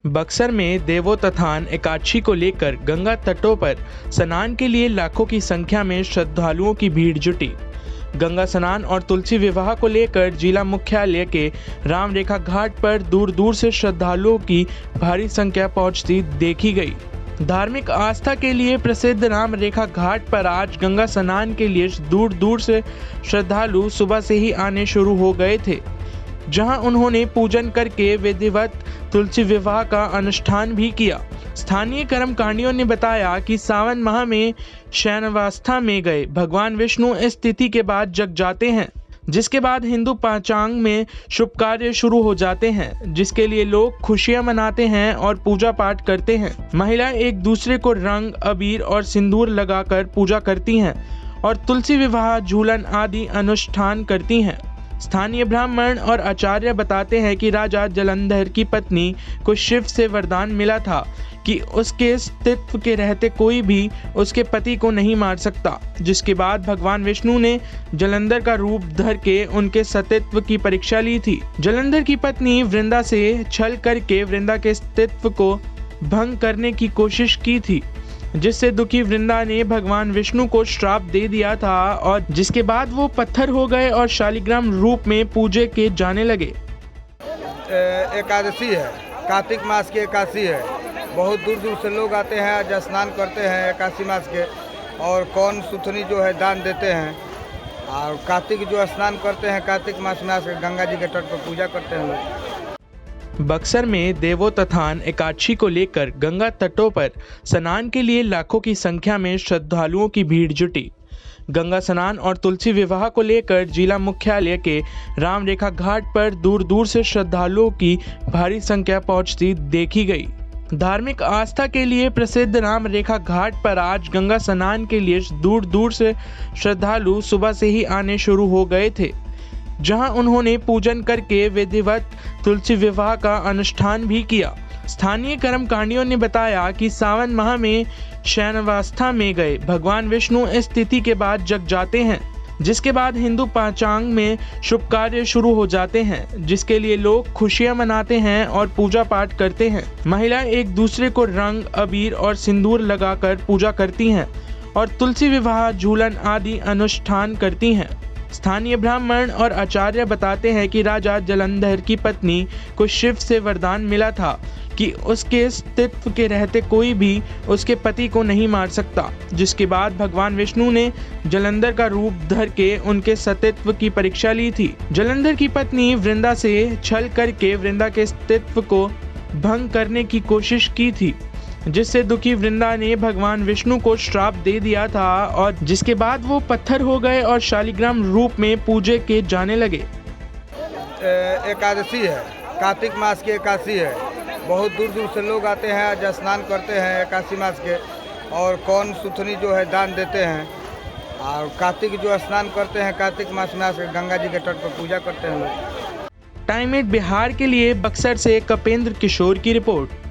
बक्सर में देवोत्थान एकादशी को लेकर गंगा तटों पर स्नान के लिए लाखों की संख्या में श्रद्धालुओं की भीड़ जुटी। गंगा स्नान और तुलसी विवाह को लेकर जिला मुख्यालय के राम रेखा घाट पर दूर दूर से श्रद्धालुओं की भारी संख्या पहुंचती देखी गई। धार्मिक आस्था के लिए प्रसिद्ध राम रेखा घाट पर आज गंगा स्नान के लिए दूर दूर से श्रद्धालु सुबह से ही आने शुरू हो गए थे, जहां उन्होंने पूजन करके विधिवत तुलसी विवाह का अनुष्ठान भी किया। स्थानीय कर्मकांडियों ने बताया कि सावन माह में शयनावस्था में गए भगवान विष्णु इस तिथि के बाद जग जाते हैं, जिसके बाद हिंदू पंचांग में शुभ कार्य शुरू हो जाते हैं, जिसके लिए लोग खुशियां मनाते हैं और पूजा पाठ करते हैं। महिलाएं एक दूसरे को रंग, अबीर और सिंदूर लगाकर पूजा करती हैं और तुलसी विवाह, झूलन आदि अनुष्ठान करती हैं। स्थानीय ब्राह्मण और आचार्य बताते हैं कि राजा जलंधर की पत्नी को शिव से वरदान मिला था कि उसके अस्तित्व के रहते कोई भी उसके पति को नहीं मार सकता, जिसके बाद भगवान विष्णु ने जलंधर का रूप धर के उनके सतीत्व की परीक्षा ली थी। जलंधर की पत्नी वृंदा से छल करके वृंदा के अस्तित्व को भंग करने की कोशिश की थी, जिससे दुखी वृंदा ने भगवान विष्णु को श्राप दे दिया था और जिसके बाद वो पत्थर हो गए और शालिग्राम रूप में पूजे के जाने लगे। एकादशी है, कार्तिक मास की एकादशी है। बहुत दूर दूर से लोग आते हैं, आज स्नान करते हैं एकादशी मास के, और कौन सुथनी जो है दान देते हैं, और कार्तिक जो स्नान करते हैं कार्तिक मास में आकर गंगा जी के तट पर पूजा करते हैं लोग। बक्सर में देवोत्थान एकादशी को लेकर गंगा तटों पर स्नान के लिए लाखों की संख्या में श्रद्धालुओं की भीड़ जुटी। गंगा स्नान और तुलसी विवाह को लेकर जिला मुख्यालय के राम रेखा घाट पर दूर दूर से श्रद्धालुओं की भारी संख्या पहुंचती देखी गई। धार्मिक आस्था के लिए प्रसिद्ध राम रेखा घाट पर आज गंगा स्नान के लिए दूर दूर से श्रद्धालु सुबह से ही आने शुरू हो गए थे, जहां उन्होंने पूजन करके विधिवत तुलसी विवाह का अनुष्ठान भी किया। स्थानीय कर्मकांडियों ने बताया कि सावन माह में शयनावस्था में गए भगवान विष्णु इस तिथि के बाद जग जाते हैं, जिसके बाद हिंदू पंचांग में शुभ कार्य शुरू हो जाते हैं, जिसके लिए लोग खुशियां मनाते हैं और पूजा पाठ करते हैं। महिलाएं एक दूसरे को रंग, अबीर और सिंदूर लगाकर पूजा करती हैं और तुलसी विवाह, झूलन आदि अनुष्ठान करती हैं। स्थानीय ब्राह्मण और आचार्य बताते हैं कि राजा जलंधर की पत्नी को शिव से वरदान मिला था कि उसके अस्तित्व के रहते कोई भी उसके पति को नहीं मार सकता, जिसके बाद भगवान विष्णु ने जलंधर का रूप धर के उनके सतीत्व की परीक्षा ली थी। जलंधर की पत्नी वृंदा से छल करके वृंदा के अस्तित्व को भंग करने की कोशिश की थी, जिससे दुखी वृंदा ने भगवान विष्णु को श्राप दे दिया था और जिसके बाद वो पत्थर हो गए और शालिग्राम रूप में पूजे के जाने लगे। एकादशी है, कार्तिक मास की एकादशी है। बहुत दूर दूर से लोग आते हैं, आज स्नान करते हैं एकादशी मास के, और कौन सुथनी जो है दान देते हैं, और कार्तिक जो स्नान करते हैं कार्तिक मास में आकर गंगा जी के तट पर पूजा करते हैं लोग। टाइम 8 बिहार के लिए बक्सर से कपेंद्र किशोर की रिपोर्ट।